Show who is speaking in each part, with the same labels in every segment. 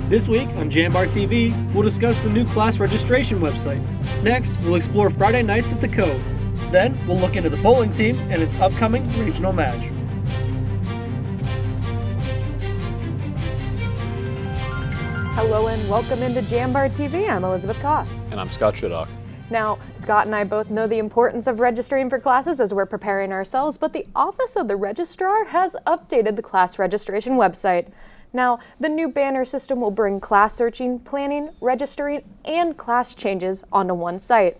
Speaker 1: This week on JambarTV, we'll discuss the new class registration website. Next, we'll explore Friday nights at the Cove. Then, we'll look into the bowling team and its upcoming regional match.
Speaker 2: Hello and welcome into JambarTV. I'm Elizabeth Koss.
Speaker 3: And I'm Scott Shiddock.
Speaker 2: Now, Scott and I both know the importance of registering for classes as we're preparing ourselves, but the Office of the Registrar has updated the class registration website. Now, the new banner system will bring class searching, planning, registering, and class changes onto one site.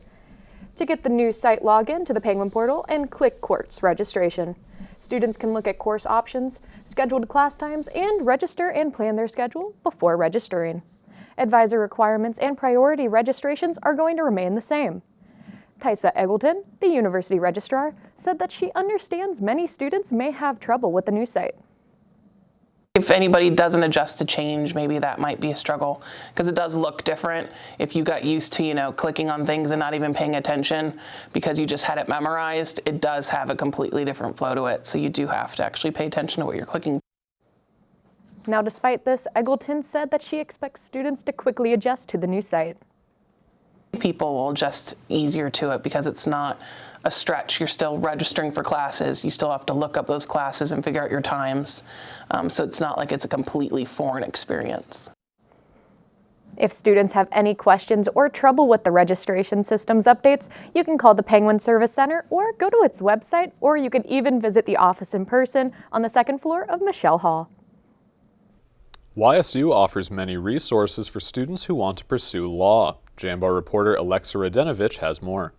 Speaker 2: To get the new site, log in to the Penguin portal and click Course Registration. Students can look at course options, scheduled class times, and register and plan their schedule before registering. Advisor requirements and priority registrations are going to remain the same. Tysa Eggleton, the university registrar, said that she understands many students may have trouble with the new site.
Speaker 4: If anybody doesn't adjust to change, maybe that might be a struggle because it does look different. If you got used to, clicking on things and not even paying attention because you just had it memorized, it does have a completely different flow to it. So you do have to actually pay attention to what you're clicking.
Speaker 2: Now, despite this, Eggleton said that she expects students to quickly adjust to the new site.
Speaker 4: People will adjust easier to it because it's not a stretch. You're still registering for classes. You still have to look up those classes and figure out your times. So it's not like it's a completely foreign experience.
Speaker 2: If students have any questions or trouble with the registration system's updates, you can call the Penguin Service Center or go to its website, or you can even visit the office in person on the second floor of Michelle Hall.
Speaker 3: YSU offers many resources for students who want to pursue law. Jambar reporter Alexa Radenovich has more.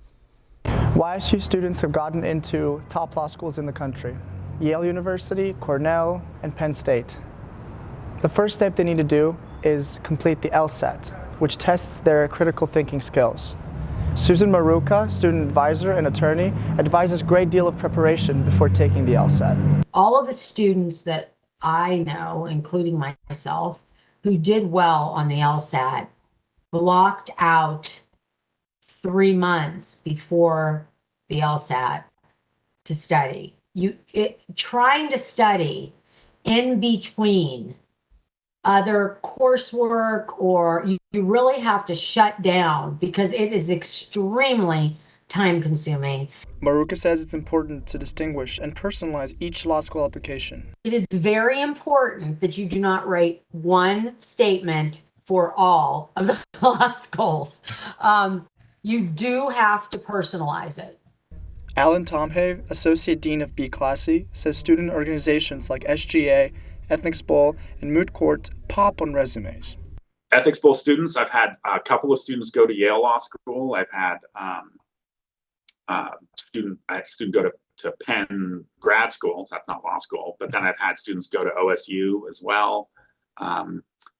Speaker 5: YSU students have gotten into top law schools in the country: Yale University, Cornell, and Penn State. The first step they need to do is complete the LSAT, which tests their critical thinking skills. Susan Maruka, student advisor and attorney, advises a great deal of preparation before taking the LSAT.
Speaker 6: All of the students that I know, including myself, who did well on the LSAT, blocked out 3 months before the LSAT to study. Trying to study in between other coursework, or you really have to shut down because it is extremely time consuming.
Speaker 5: Maruka says it's important to distinguish and personalize each law school application.
Speaker 6: It is very important that you do not write one statement for all of the law schools. You do have to personalize it.
Speaker 5: Alan Tomhave, Associate Dean of B Classy, says student organizations like SGA, Ethics Bowl, and Moot Court pop on resumes.
Speaker 7: Ethics Bowl students, I've had a couple of students go to Yale Law School. I've had a student go to Penn grad school, so that's not law school, but then I've had students go to OSU as well.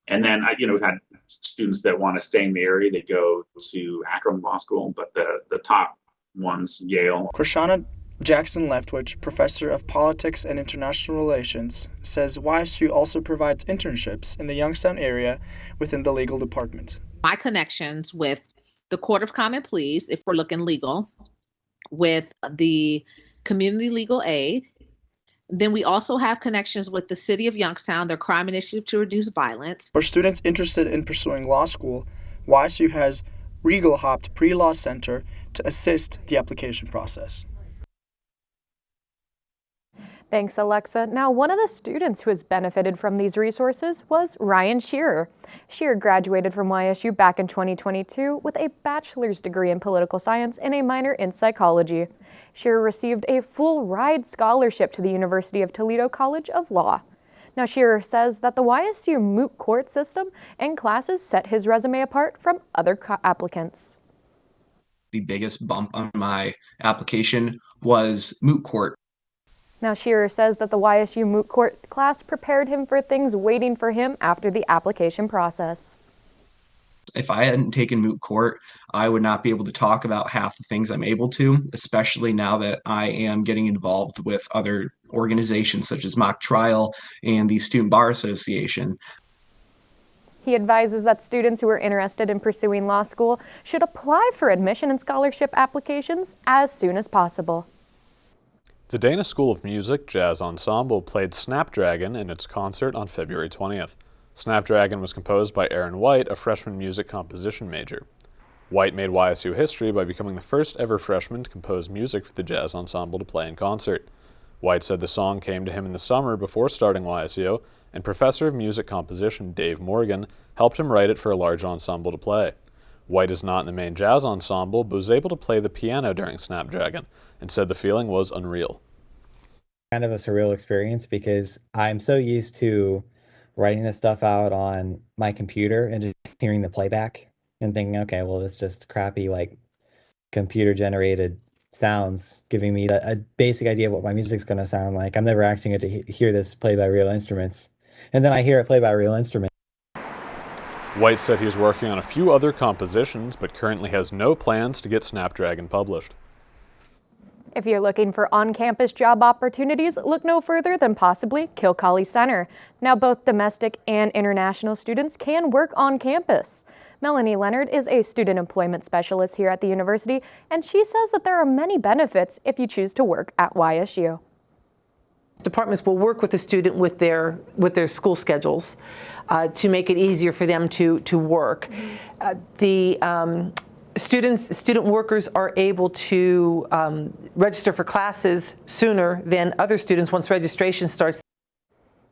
Speaker 7: And then, we've had students that want to stay in the area, they go to Akron Law School, but the top ones, Yale.
Speaker 5: Krishana Jackson-Leftwich, professor of politics and international relations, says YSU also provides internships in the Youngstown area within the legal department.
Speaker 8: My connections with the Court of Common Pleas, if we're looking legal, with the Community Legal Aid. Then we also have connections with the City of Youngstown, their crime initiative to reduce violence.
Speaker 5: For students interested in pursuing law school, YSU has Regal Hopped Pre-Law Center to assist the application process.
Speaker 2: Thanks, Alexa. Now, one of the students who has benefited from these resources was Ryan Shearer. Shearer graduated from YSU back in 2022 with a bachelor's degree in political science and a minor in psychology. Shearer received a full ride scholarship to the University of Toledo College of Law. Now, Shearer says that the YSU moot court system and classes set his resume apart from other applicants.
Speaker 9: The biggest bump on my application was moot court.
Speaker 2: Now, Shearer says that the YSU moot court class prepared him for things waiting for him after the application process.
Speaker 9: If I hadn't taken moot court, I would not be able to talk about half the things I'm able to, especially now that I am getting involved with other organizations such as Mock Trial and the Student Bar Association.
Speaker 2: He advises that students who are interested in pursuing law school should apply for admission and scholarship applications as soon as possible.
Speaker 3: The Dana School of Music Jazz Ensemble played Snapdragon in its concert on February 20th. Snapdragon was composed by Aaron White, a freshman music composition major. White made YSU history by becoming the first ever freshman to compose music for the jazz ensemble to play in concert. White said the song came to him in the summer before starting YSU, and professor of music composition Dave Morgan helped him write it for a large ensemble to play. White is not in the main jazz ensemble, but was able to play the piano during Snapdragon, and said the feeling was unreal.
Speaker 10: Kind of a surreal experience because I'm so used to writing this stuff out on my computer and just hearing the playback and thinking, okay, well, it's just crappy, like computer generated sounds giving me a basic idea of what my music's going to sound like. I'm never actually going to hear this played by real instruments. And then I hear it played by real instruments.
Speaker 3: White said he is working on a few other compositions, but currently has no plans to get Snapdragon published.
Speaker 2: If you're looking for on-campus job opportunities, look no further than possibly Kilcawley Center. Now both domestic and international students can work on campus. Melanie Leonard is a student employment specialist here at the university, and she says that there are many benefits if you choose to work at YSU.
Speaker 11: Departments will work with the student with their school schedules to make it easier for them to work. Student workers are able to register for classes sooner than other students once registration starts.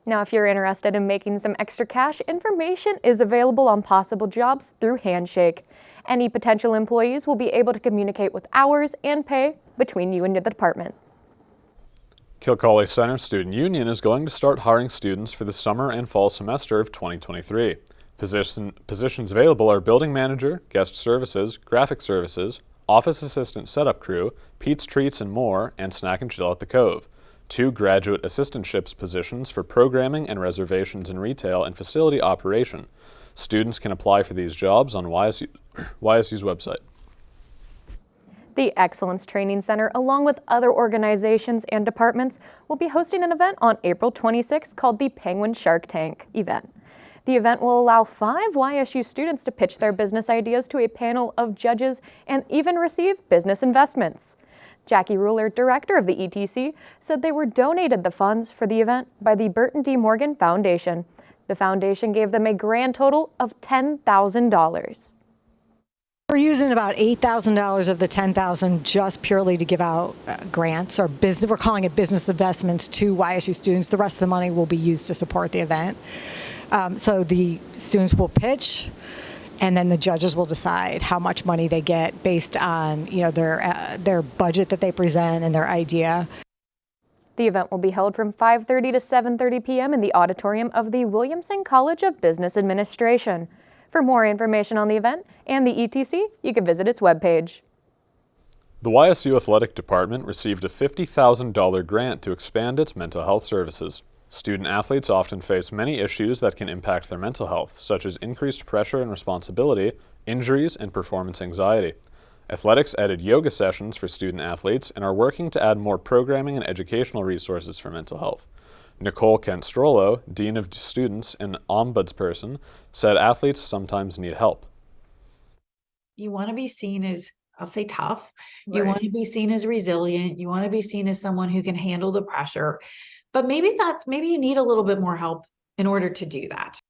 Speaker 2: Now, if you're interested in making some extra cash, information is available on possible jobs through Handshake. Any potential employees will be able to communicate with hours and pay between you and the department.
Speaker 3: Kilcawley Center Student Union is going to start hiring students for the summer and fall semester of 2023. Positions available are building manager, guest services, graphic services, office assistant setup crew, Pete's Treats and more, and snack and chill at the Cove. 2 graduate assistantships positions for programming and reservations in retail and facility operation. Students can apply for these jobs on YSU's website.
Speaker 2: The Excellence Training Center, along with other organizations and departments, will be hosting an event on April 26 called the Penguin Shark Tank event. The event will allow 5 YSU students to pitch their business ideas to a panel of judges and even receive business investments. Jackie Ruler, director of the ETC, said they were donated the funds for the event by the Burton D. Morgan Foundation. The foundation gave them a grand total of $10,000.
Speaker 12: We're using about $8,000 of the $10,000 just purely to give out grants or business. We're calling it business investments to YSU students. The rest of the money will be used to support the event. So the students will pitch, and then the judges will decide how much money they get based on, their budget that they present and their idea.
Speaker 2: The event will be held from 5:30 to 7:30 p.m. in the auditorium of the Williamson College of Business Administration. For more information on the event and the ETC, you can visit its webpage.
Speaker 3: The YSU Athletic Department received a $50,000 grant to expand its mental health services. Student athletes often face many issues that can impact their mental health, such as increased pressure and responsibility, injuries, and performance anxiety. Athletics added yoga sessions for student athletes and are working to add more programming and educational resources for mental health. Nicole Kent-Strollo, Dean of Students and ombudsperson, said athletes sometimes need help.
Speaker 13: You want to be seen as, I'll say, tough. You want to be seen as resilient. You want to be seen as someone who can handle the pressure. But maybe you need a little bit more help in order to do that.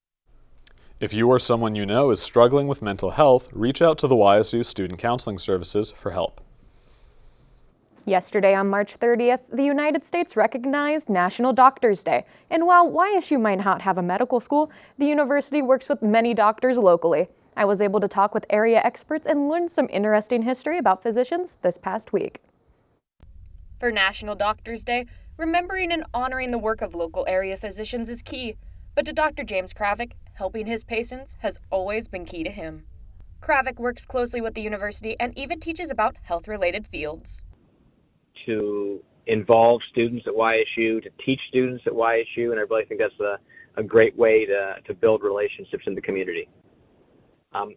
Speaker 3: If you or someone you know is struggling with mental health, reach out to the YSU Student Counseling Services for help.
Speaker 2: Yesterday on March 30th, the United States recognized National Doctors Day. And while YSU might not have a medical school, the university works with many doctors locally. I was able to talk with area experts and learn some interesting history about physicians this past week. For National Doctors Day, remembering and honoring the work of local area physicians is key. But to Dr. James Kravick, helping his patients has always been key to him. Kravick works closely with the university and even teaches about health-related fields.
Speaker 14: To involve students at YSU, to teach students at YSU, and I really think that's a great way to build relationships in the community.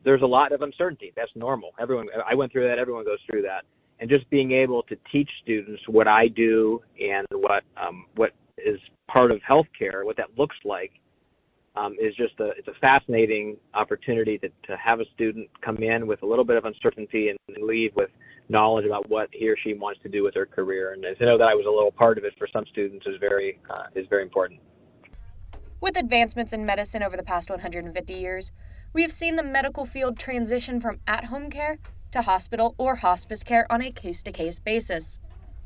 Speaker 14: There's a lot of uncertainty. That's normal. I went through that. Everyone goes through that. And just being able to teach students what I do and what is part of healthcare, what that looks like, is it's a fascinating opportunity to have a student come in with a little bit of uncertainty and leave with knowledge about what he or she wants to do with their career. And to know that I was a little part of it for some students is very important.
Speaker 2: With advancements in medicine over the past 150 years, we have seen the medical field transition from at-home care to hospital or hospice care on a case-to-case basis.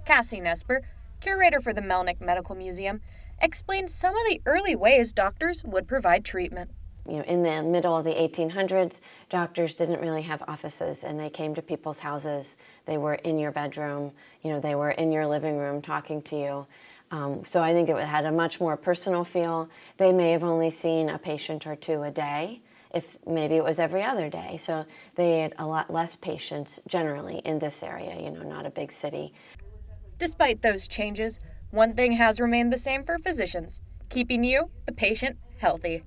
Speaker 2: Cassie Nesper, curator for the Melnick Medical Museum, explained some of the early ways doctors would provide treatment.
Speaker 15: In the middle of the 1800s, doctors didn't really have offices, and they came to people's houses. They were in your bedroom, they were in your living room talking to you. So I think it had a much more personal feel. They may have only seen a patient or two a day, if maybe it was every other day. So they had a lot less patients generally in this area, not a big city.
Speaker 2: Despite those changes, one thing has remained the same for physicians: keeping you, the patient, healthy.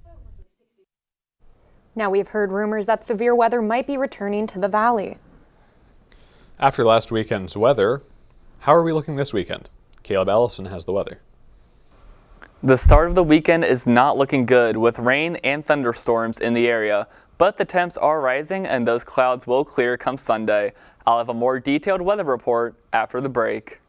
Speaker 2: Now we've heard rumors that severe weather might be returning to the valley.
Speaker 3: After last weekend's weather, how are we looking this weekend? Caleb Ellison has the weather.
Speaker 16: The start of the weekend is not looking good with rain and thunderstorms in the area, but the temps are rising and those clouds will clear come Sunday. I'll have a more detailed weather report after the break.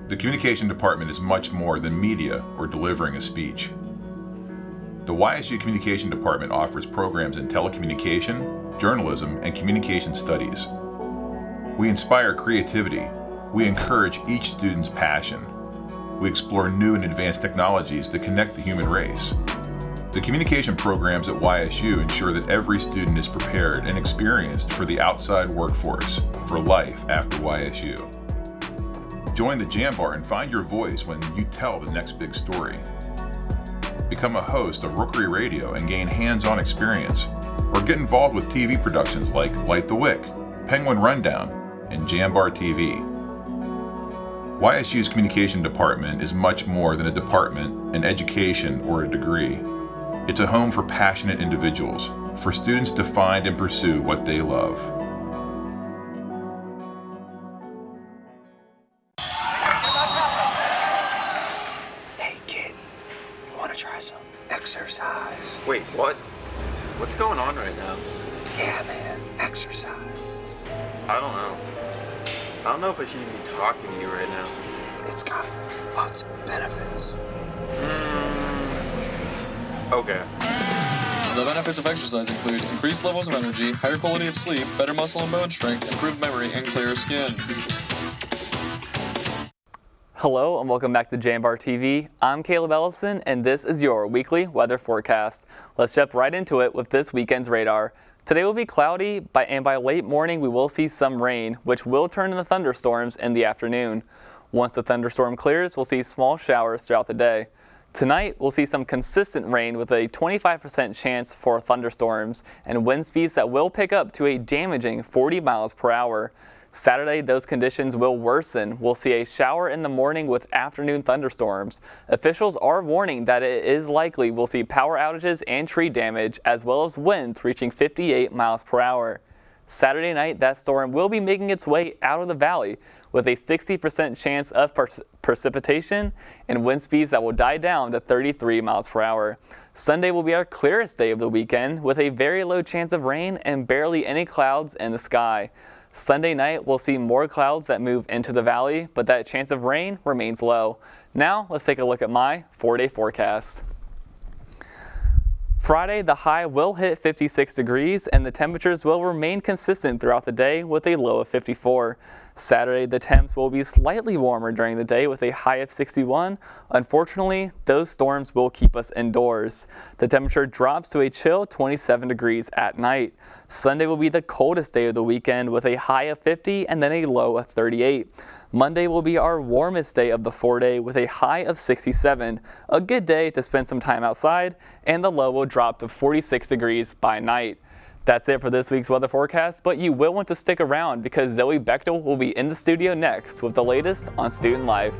Speaker 17: The communication department is much more than media or delivering a speech. The YSU Communication Department offers programs in telecommunication, journalism, and communication studies. We inspire creativity. We encourage each student's passion. We explore new and advanced technologies that connect the human race. The communication programs at YSU ensure that every student is prepared and experienced for the outside workforce, for life after YSU. Join the Jambar and find your voice when you tell the next big story. Become a host of Rookery Radio and gain hands-on experience, or get involved with TV productions like Light the Wick, Penguin Rundown, and JambarTV. YSU's Communication Department is much more than a department, an education, or a degree. It's a home for passionate individuals, for students to find and pursue what they love.
Speaker 18: Exercise.
Speaker 19: Wait, what? What's going on right now?
Speaker 18: Yeah, man, exercise.
Speaker 19: I don't know. I don't know if I should even be talking to you right now.
Speaker 18: It's got lots of benefits.
Speaker 19: Okay.
Speaker 20: The benefits of exercise include increased levels of energy, higher quality of sleep, better muscle and bone strength, improved memory, and clearer skin.
Speaker 16: Hello and welcome back to JambarTV. I'm Caleb Ellison and this is your weekly weather forecast. Let's jump right into it with this weekend's radar. Today will be cloudy and by late morning we will see some rain, which will turn into thunderstorms in the afternoon. Once the thunderstorm clears, we'll see small showers throughout the day. Tonight, we'll see some consistent rain with a 25% chance for thunderstorms and wind speeds that will pick up to a damaging 40 miles per hour. Saturday, those conditions will worsen. We'll see a shower in the morning with afternoon thunderstorms. Officials are warning that it is likely we'll see power outages and tree damage, as well as winds reaching 58 miles per hour. Saturday night, that storm will be making its way out of the valley with a 60% chance of precipitation and wind speeds that will die down to 33 miles per hour. Sunday will be our clearest day of the weekend with a very low chance of rain and barely any clouds in the sky. Sunday night, we'll see more clouds that move into the valley, but that chance of rain remains low. Now, let's take a look at my 4-day forecast. Friday, the high will hit 56 degrees and the temperatures will remain consistent throughout the day with a low of 54. Saturday, the temps will be slightly warmer during the day with a high of 61. Unfortunately, those storms will keep us indoors. The temperature drops to a chill 27 degrees at night. Sunday will be the coldest day of the weekend with a high of 50 and then a low of 38. Monday will be our warmest day of the 4-day with a high of 67. A good day to spend some time outside, and the low will drop to 46 degrees by night. That's it for this week's weather forecast, but you will want to stick around because Zoe Bechtel will be in the studio next with the latest on student life.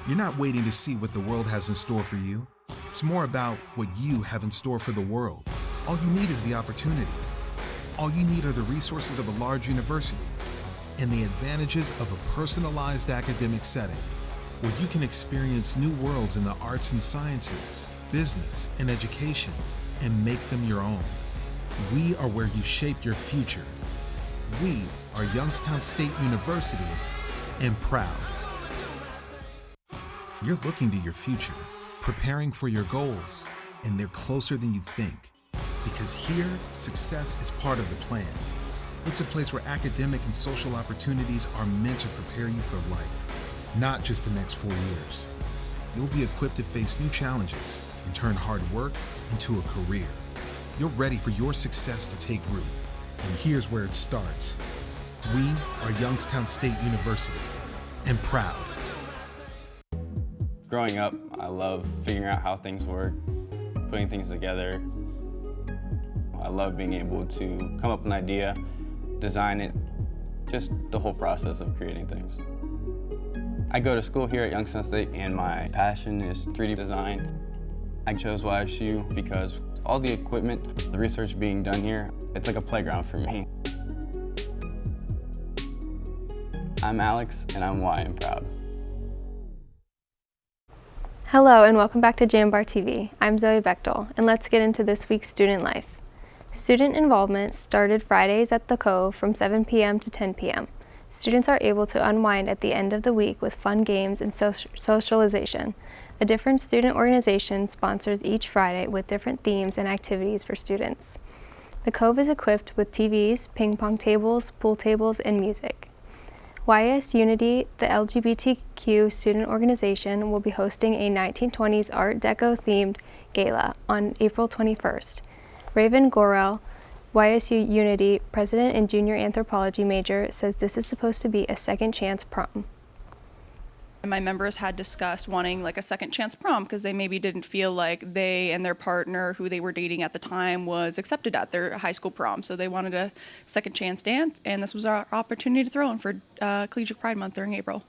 Speaker 21: You're not waiting to see what the world has in store for you. It's more about what you have in store for the world. All you need is the opportunity. all you need are the resources of a large university and the advantages of a personalized academic setting where you can experience new worlds in the arts and sciences, business, and education and make them your own. We are where you shape your future. We are Youngstown State University and proud. You're looking to your future, preparing for your goals, and they're closer than you think. Because here, success is part of the plan. It's a place where academic and social opportunities are meant to prepare you for life, not just the next 4 years. You'll be equipped to face new challenges and turn hard work into a career. You're ready for your success to take root. And here's where it starts. We are Youngstown State University and proud.
Speaker 1: Growing up, I love figuring out how things work, putting things together. I love being able to come up with an idea, design it, just the whole process of creating things. I go to school here at Youngstown State and my passion is 3D design. I chose YSU because all the equipment, the research being done here, it's like a playground for me. I'm Alex and I'm Y and proud.
Speaker 22: Hello and welcome back to JambarTV. I'm Zoe Bechtel and let's get into this week's student life. Student involvement started Fridays at the Cove from 7 p.m. to 10 p.m. Students are able to unwind at the end of the week with fun games and socialization. A different student organization sponsors each Friday with different themes and activities for students. The Cove is equipped with TVs, ping pong tables, pool tables, and music. YS Unity, the LGBTQ student organization, will be hosting a 1920s Art Deco themed gala on April 21st. Raven Gorel, YSU Unity president and junior anthropology major, says this is supposed to be a second chance prom.
Speaker 23: My members had discussed wanting like a second chance prom because they maybe didn't feel like they and their partner who they were dating at the time was accepted at their high school prom. So they wanted a second chance dance, and this was our opportunity to throw in for Collegiate Pride Month during April.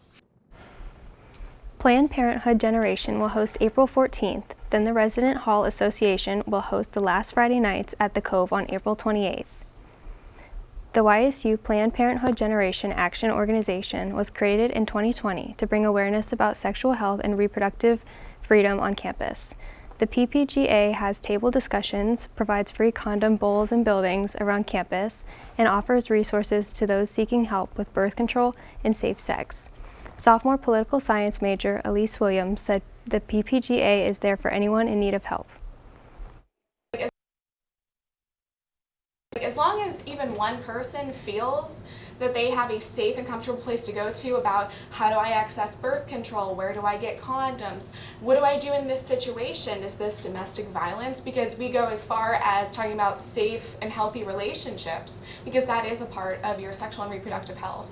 Speaker 22: Planned Parenthood Generation will host April 14th. Then the Resident Hall Association will host the last Friday nights at the Cove on April 28th. The YSU Planned Parenthood Generation Action Organization was created in 2020 to bring awareness about sexual health and reproductive freedom on campus. The PPGA has table discussions, provides free condom bowls and buildings around campus, and offers resources to those seeking help with birth control and safe sex. Sophomore political science major Elise Williams said the PPGA is there for anyone in need of help.
Speaker 24: As long as even one person feels that they have a safe and comfortable place to go to about how do I access birth control, where do I get condoms, what do I do in this situation, is this domestic violence? Because we go as far as talking about safe and healthy relationships, because that is a part of your sexual and reproductive health.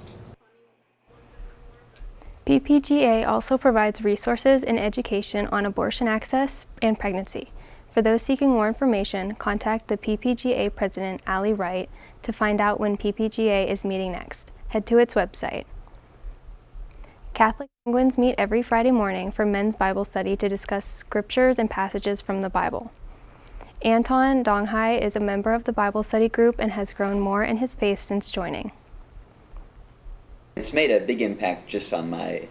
Speaker 22: PPGA also provides resources and education on abortion access and pregnancy. For those seeking more information, contact the PPGA president, Allie Wright, to find out when PPGA is meeting next. Head to its website. Catholic Penguins meet every Friday morning for men's Bible study to discuss scriptures and passages from the Bible. Anton Donghai is a member of the Bible study group and has grown more in his faith since joining.
Speaker 25: It's made a big impact just on my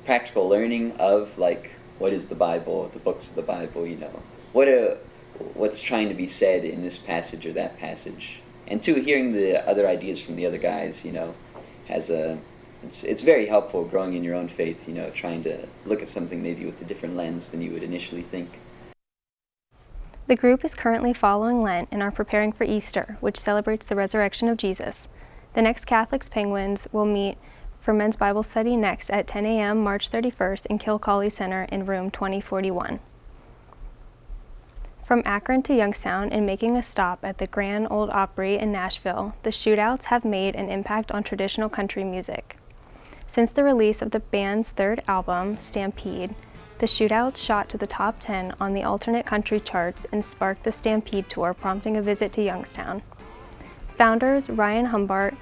Speaker 25: practical learning of, like, what is the Bible, the books of the Bible, you know. What's trying to be said in this passage or that passage. And two, hearing the other ideas from the other guys, you know, it's very helpful growing in your own faith, you know, trying to look at something maybe with a different lens than you would initially think.
Speaker 22: The group is currently following Lent and are preparing for Easter, which celebrates the resurrection of Jesus. The next Catholics Penguins will meet for men's Bible study next at 10 a.m. March 31st in Kilcawley Center in room 2041. From Akron to Youngstown and making a stop at the Grand Ole Opry in Nashville, the Shootouts have made an impact on traditional country music. Since the release of the band's third album, Stampede, the Shootouts shot to the top 10 on the alternate country charts and sparked the Stampede Tour, prompting a visit to Youngstown. Founders Ryan Humbart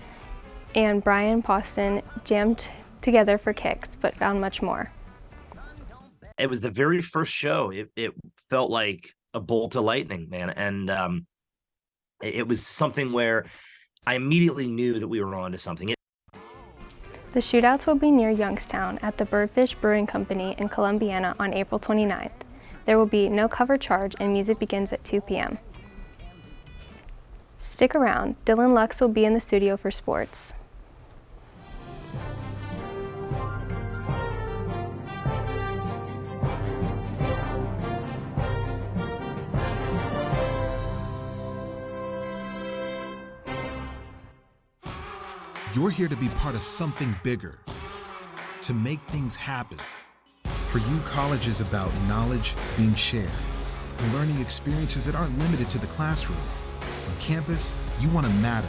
Speaker 22: and Brian Poston jammed together for kicks, but found much more.
Speaker 26: It was the very first show. It felt like a bolt of lightning, man. And
Speaker 4: it was something where I immediately knew that we were on to something.
Speaker 22: The shootouts will be near Youngstown at the Birdfish Brewing Company in Columbiana on April 29th. There will be no cover charge and music begins at 2 p.m. Stick around, Dylan Lux will be in the studio for sports.
Speaker 21: You're here to be part of something bigger, to make things happen. For you, college is about knowledge being shared and learning experiences that aren't limited to the classroom. On campus, you want to matter.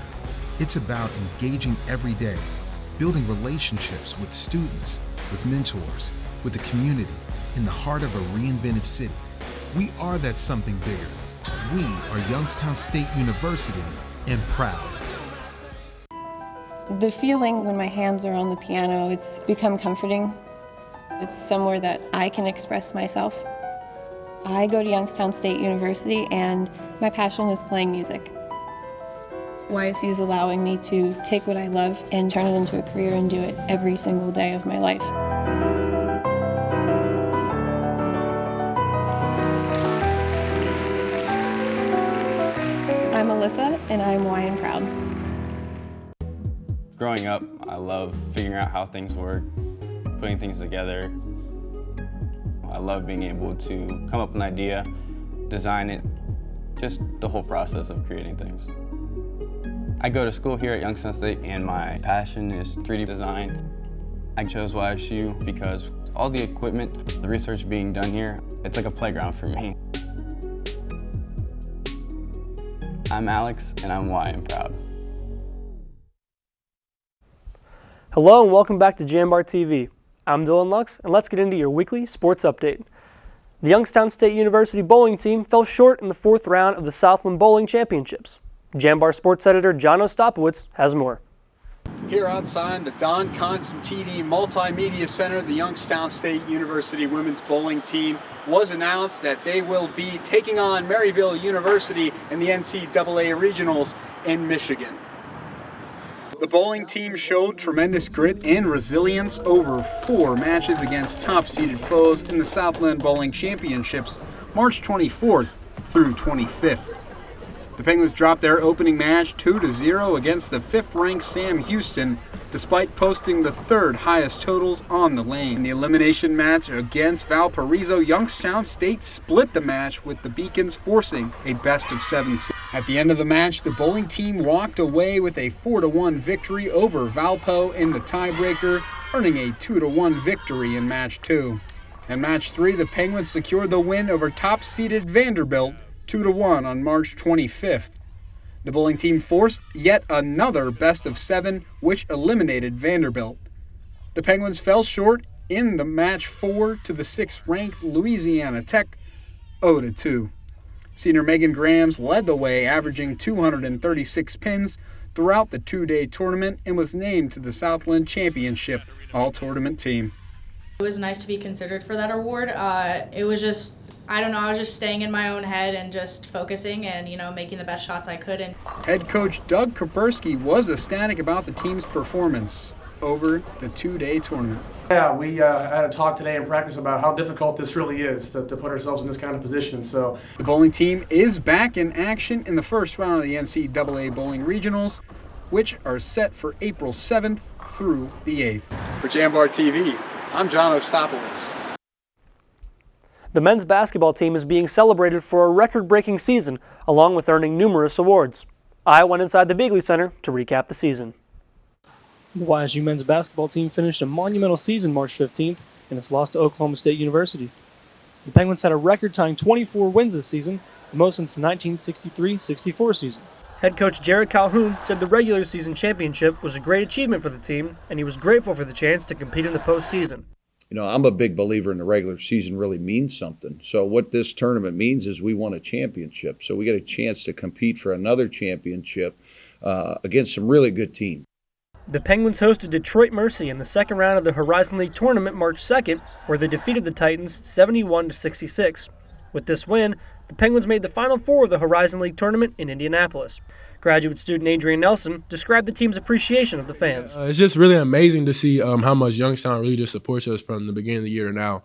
Speaker 21: It's about engaging every day, building relationships with students, with mentors, with the community, in the heart of a reinvented city. We are that something bigger. We are Youngstown State University and proud.
Speaker 5: The feeling when my hands are on the piano, it's become comforting. It's somewhere that I can express myself. I go to Youngstown State University and my passion is playing music. YSU is allowing me to take what I love and turn it into a career and do it every single day of my life. I'm Alyssa and I'm Y and proud.
Speaker 1: Growing up, I love figuring out how things work, putting things together. I love being able to come up with an idea, design it, just the whole process of creating things. I go to school here at Youngstown State and my passion is 3D design. I chose YSU because all the equipment, the research being done here, it's like a playground for me. I'm Alex and I'm Y and proud.
Speaker 6: Hello and welcome back to JambarTV. I'm Dylan Lux and let's get into your weekly sports update. The Youngstown State University bowling team fell short in the 4th round of the Southland Bowling Championships. Jambar sports editor John Ostapowicz has more.
Speaker 7: Here outside the Don Constantini Multimedia Center, the Youngstown State University women's bowling team was announced that they will be taking on Maryville University in the NCAA Regionals in Michigan. The bowling team showed tremendous grit and resilience over 4 matches against top-seeded foes in the Southland Bowling Championships, March 24th through 25th. The Penguins dropped their opening match 2-0 against the 5th-ranked Sam Houston, despite posting the 3rd highest totals on the lane. In the elimination match against Valparaiso, Youngstown State split the match with the Beacons forcing a best-of-7 series. At the end of the match, the bowling team walked away with a 4-1 victory over Valpo in the tiebreaker, earning a 2-1 victory in match 2. In match 3, the Penguins secured the win over top-seeded Vanderbilt 2-1 on March 25th. The bowling team forced yet another best-of-7, which eliminated Vanderbilt. The Penguins fell short in the match 4 to the 6th-ranked Louisiana Tech 0-2. Senior Megan Grams led the way, averaging 236 pins throughout the 2-day tournament and was named to the Southland Championship All-Tournament team.
Speaker 8: It was nice to be considered for that award. It was just, I don't know, I was just staying in my own head and just focusing and, making the best shots I could. And
Speaker 7: head coach Doug Kapersky was ecstatic about the team's performance over the 2-day tournament.
Speaker 9: Yeah, we had a talk today in practice about how difficult this really is to put ourselves in this kind of position. So
Speaker 7: the bowling team is back in action in the first round of the NCAA Bowling Regionals, which are set for April 7th through the 8th. For JambarTV, I'm John Ostapowicz.
Speaker 6: The men's basketball team is being celebrated for a record-breaking season, along with earning numerous awards. I went inside the Beagley Center to recap the season.
Speaker 27: The YSU men's basketball team finished a monumental season March 15th in its loss to Oklahoma State University. The Penguins had a record-tying 24 wins this season, the most since the 1963-64 season.
Speaker 6: Head coach Jared Calhoun said the regular season championship was a great achievement for the team, and he was grateful for the chance to compete in the postseason.
Speaker 28: I'm a big believer in the regular season really means something. So what this tournament means is we won a championship. So we get a chance to compete for another championship against some really good teams.
Speaker 6: The Penguins hosted Detroit Mercy in the second round of the Horizon League tournament March 2nd, where they defeated the Titans 71-66. With this win, the Penguins made the Final Four of the Horizon League tournament in Indianapolis. Graduate student Adrian Nelson described the team's appreciation of the fans.
Speaker 2: It's just really amazing to see how much Youngstown really just supports us from the beginning of the year to now.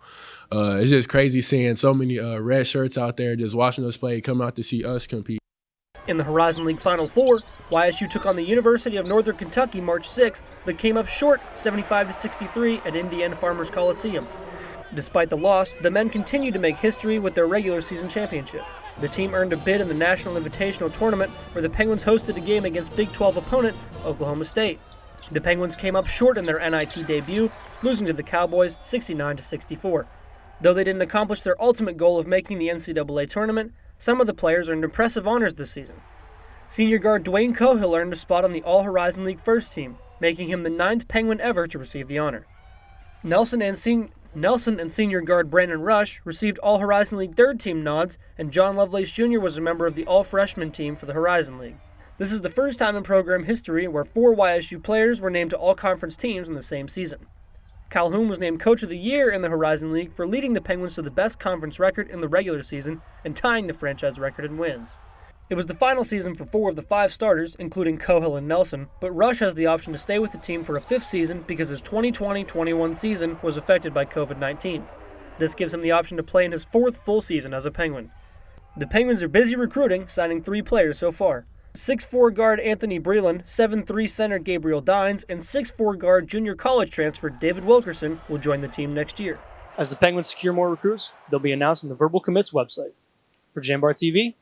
Speaker 2: It's just crazy seeing so many red shirts out there just watching us play, come out to see us compete.
Speaker 6: In the Horizon League Final Four, YSU took on the University of Northern Kentucky March 6th, but came up short 75-63 at Indiana Farmers Coliseum. Despite the loss, the men continued to make history with their regular season championship. The team earned a bid in the National Invitational Tournament, where the Penguins hosted a game against Big 12 opponent Oklahoma State. The Penguins came up short in their NIT debut, losing to the Cowboys 69-64. Though they didn't accomplish their ultimate goal of making the NCAA tournament, some of the players earned impressive honors this season. Senior guard Dwayne Cohill earned a spot on the All-Horizon League first team, making him the 9th Penguin ever to receive the honor. Nelson and senior guard Brandon Rush received All-Horizon League third team nods, and John Lovelace Jr. was a member of the All-Freshman team for the Horizon League. This is the first time in program history where 4 YSU players were named to all-conference teams in the same season. Calhoun was named Coach of the Year in the Horizon League for leading the Penguins to the best conference record in the regular season and tying the franchise record in wins. It was the final season for 4 of the 5 starters, including Cohill and Nelson, but Rush has the option to stay with the team for a 5th season because his 2020-21 season was affected by COVID-19. This gives him the option to play in his 4th full season as a Penguin. The Penguins are busy recruiting, signing 3 players so far. 6'4" guard Anthony Breland, 7'3" center Gabriel Dines, and 6'4" guard junior college transfer David Wilkerson will join the team next year.
Speaker 27: As the Penguins secure more recruits, they'll be announced on the Verbal Commits website. For JambarTV,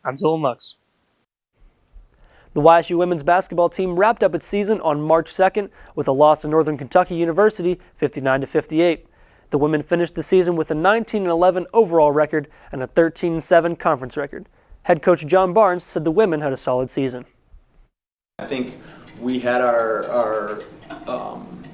Speaker 27: I'm Dylan Lux.
Speaker 6: The YSU women's basketball team wrapped up its season on March 2nd with a loss to Northern Kentucky University 59-58. The women finished the season with a 19-11 overall record and a 13-7 conference record. Head coach John Barnes said the women had a solid season.
Speaker 3: I think we had our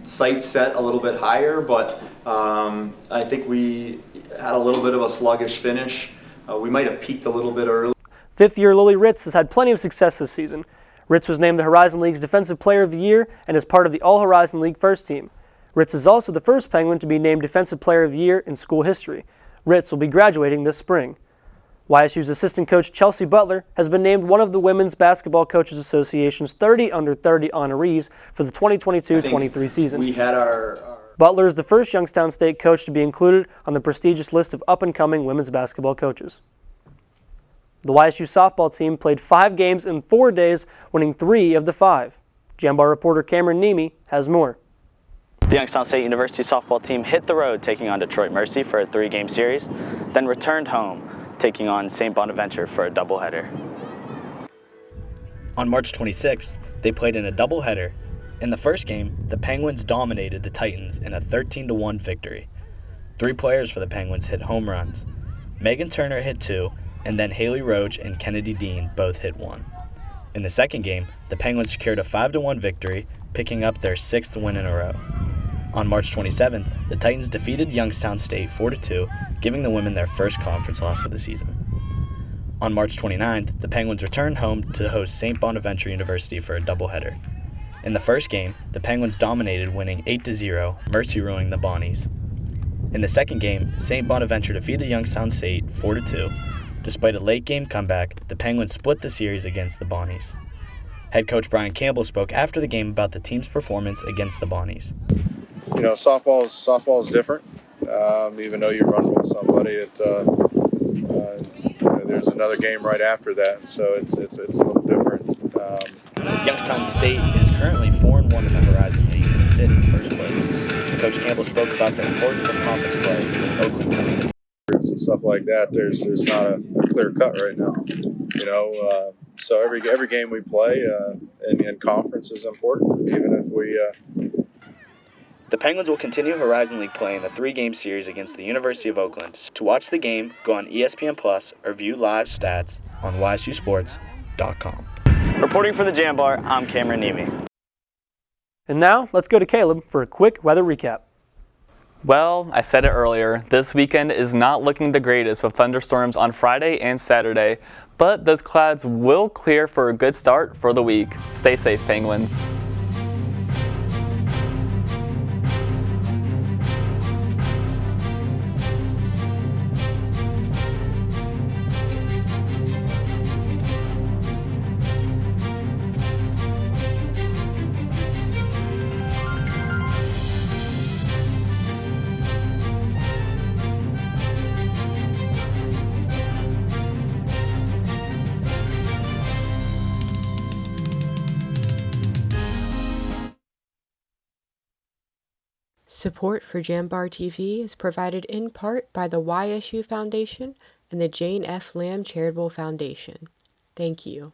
Speaker 3: sights set a little bit higher, but I think we had a little bit of a sluggish finish. We might have peaked a little bit early.
Speaker 6: 5th-year Lily Ritz has had plenty of success this season. Ritz was named the Horizon League's Defensive Player of the Year and is part of the All-Horizon League first team. Ritz is also the first Penguin to be named Defensive Player of the Year in school history. Ritz will be graduating this spring. YSU's assistant coach Chelsea Butler has been named one of the Women's Basketball Coaches Association's 30 under 30 honorees for the 2022-23 season.
Speaker 3: We had
Speaker 6: Butler is the first Youngstown State coach to be included on the prestigious list of up-and-coming women's basketball coaches. The YSU softball team played 5 games in 4 days, winning 3 of the 5. Jambar reporter Cameron Nemi has more.
Speaker 10: The Youngstown State University softball team hit the road taking on Detroit Mercy for a 3-game series, then returned home taking on St. Bonaventure for a doubleheader.
Speaker 11: On March 26th, they played in a doubleheader. In the first game, the Penguins dominated the Titans in a 13-1 victory. 3 players for the Penguins hit home runs. Megan Turner hit 2, and then Haley Roach and Kennedy Dean both hit 1. In the second game, the Penguins secured a 5-1 victory, picking up their 6th win in a row. On March 27th, the Titans defeated Youngstown State 4-2, giving the women their first conference loss of the season. On March 29th, the Penguins returned home to host St. Bonaventure University for a doubleheader. In the first game, the Penguins dominated, winning 8-0, Mercy ruining the Bonnies. In the second game, St. Bonaventure defeated Youngstown State 4-2. Despite a late-game comeback, the Penguins split the series against the Bonnies. Head coach Brian Campbell spoke after the game about the team's performance against the Bonnies.
Speaker 12: You know, softball is different. Even though you run with somebody, there's another game right after that, and so it's a little different.
Speaker 11: Youngstown State is currently 4-1 in the Horizon League and sit in first place. Coach Campbell spoke about the importance of conference play with Oakland coming to
Speaker 12: and stuff like that. There's not a clear cut right now. You know, so every game we play in conference is important, even if we.
Speaker 11: The Penguins will continue Horizon League play in a 3-game series against the University of Oakland. To watch the game, go on ESPN Plus or view live stats on YSUsports.com.
Speaker 10: Reporting for the Jambar, I'm Cameron Nemi.
Speaker 6: And now, let's go to Caleb for a quick weather recap.
Speaker 16: Well, I said it earlier, this weekend is not looking the greatest with thunderstorms on Friday and Saturday, but those clouds will clear for a good start for the week. Stay safe, Penguins.
Speaker 13: Support for Jambar TV is provided in part by the YSU Foundation and the Jane F. Lamb Charitable Foundation. Thank you.